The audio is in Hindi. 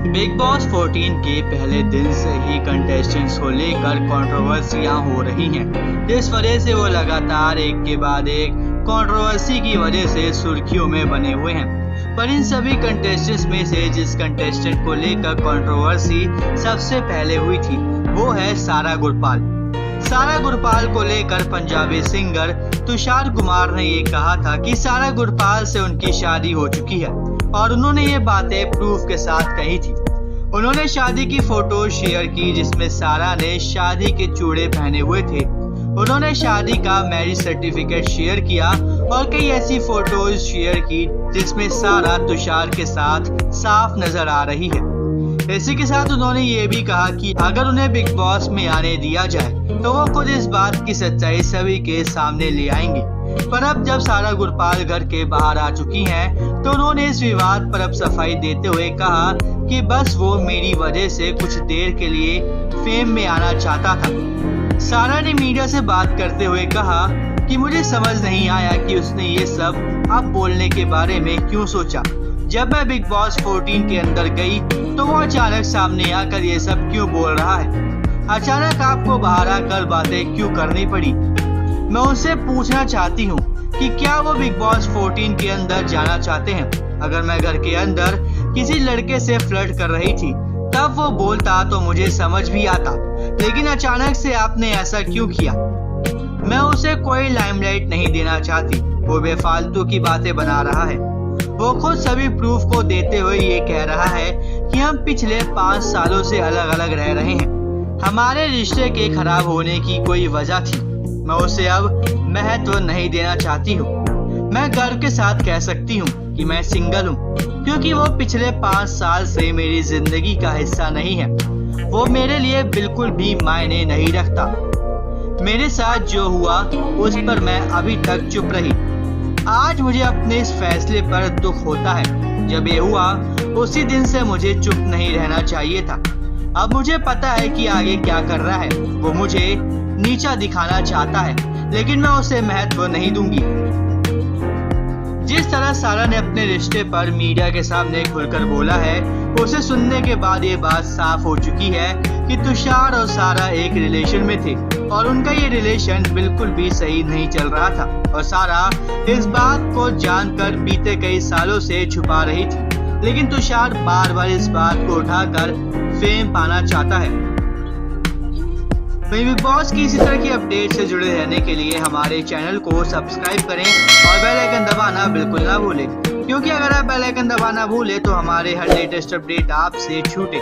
बिग बॉस 14 के पहले दिन से ही कंटेस्टेंट्स को लेकर कंट्रोवर्सियां हो रही हैं, जिस वजह से वो लगातार एक के बाद एक कंट्रोवर्सी की वजह से सुर्खियों में बने हुए हैं। पर इन सभी कंटेस्टेंट्स में से जिस कंटेस्टेंट को लेकर कंट्रोवर्सी सबसे पहले हुई थी वो है सारा गुरपाल। सारा गुरपाल को लेकर पंजाबी सिंगर तुषार कुमार ने ये कहा था कि सारा गुरपाल से उनकी शादी हो चुकी है और उन्होंने ये बातें प्रूफ के साथ कही थी। उन्होंने शादी की फोटो शेयर की जिसमें सारा ने शादी के चूड़े पहने हुए थे। उन्होंने शादी का मैरिज सर्टिफिकेट शेयर किया और कई ऐसी फोटोज शेयर की जिसमें सारा तुषार के साथ साफ नजर आ रही है। इसी के साथ उन्होंने ये भी कहा कि अगर उन्हें बिग बॉस में आने दिया जाए तो वो खुद इस बात की सच्चाई सभी के सामने ले आएंगे। पर अब जब सारा गुरपाल घर के बाहर आ चुकी हैं, तो उन्होंने इस विवाद पर अब सफाई देते हुए कहा कि बस वो मेरी वजह से कुछ देर के लिए फेम में आना चाहता था। सारा ने मीडिया से बात करते हुए कहा कि मुझे समझ नहीं आया कि उसने ये सब अब बोलने के बारे में क्यों सोचा। जब मैं बिग बॉस 14 के अंदर गई तो वो अचानक सामने आकर ये सब क्यों बोल रहा है। अचानक आपको बाहर आकर बातें क्यों करनी पड़ी। मैं उनसे पूछना चाहती हूँ कि क्या वो बिग बॉस 14 के अंदर जाना चाहते हैं। अगर मैं घर के अंदर किसी लड़के से फ्लर्ट कर रही थी तब वो बोलता तो मुझे समझ भी आता, लेकिन अचानक से आपने ऐसा क्यों किया। मैं उसे कोई लाइमलाइट नहीं देना चाहती, वो बेफालतू की बातें बना रहा है। वो खुद सभी प्रूफ को देते हुए ये कह रहा है कि हम पिछले 5 सालों से अलग अलग रह रहे हैं, हमारे रिश्ते के खराब होने की कोई वजह थी। मैं उसे अब महत्व नहीं देना चाहती हूँ। मैं गर्व के साथ कह सकती हूँ कि मैं सिंगल हूँ, क्योंकि वो पिछले 5 साल से मेरी जिंदगी का हिस्सा नहीं है। वो मेरे लिए बिल्कुल भी मायने नहीं रखता। मेरे साथ जो हुआ उस पर मैं अभी तक चुप रही। आज मुझे अपने इस फैसले पर दुख होता है। जब ये हुआ उसी दिन से मुझे चुप नहीं रहना चाहिए था। अब मुझे पता है कि आगे क्या कर रहा है। वो मुझे नीचा दिखाना चाहता है, लेकिन मैं उसे महत्व नहीं दूंगी। जिस तरह सारा ने अपने रिश्ते पर मीडिया के सामने खुलकर बोला है, उसे सुनने के बाद ये बात साफ हो चुकी है कि तुषार और सारा एक रिलेशन में थे और उनका ये रिलेशन बिल्कुल भी सही नहीं चल रहा था और सारा इस बात को जानकर बीते कई सालों से छुपा रही थी। लेकिन तुषार बार बार इस बात को उठाकर फेम पाना चाहता है। बिग बॉस की इसी तरह की अपडेट से जुड़े रहने के लिए हमारे चैनल को सब्सक्राइब करें और बेल आइकन दबाना बिल्कुल ना भूलें, क्योंकि अगर आप बेल आइकन दबाना भूलें तो हमारे हर लेटेस्ट अपडेट आपसे छूटे।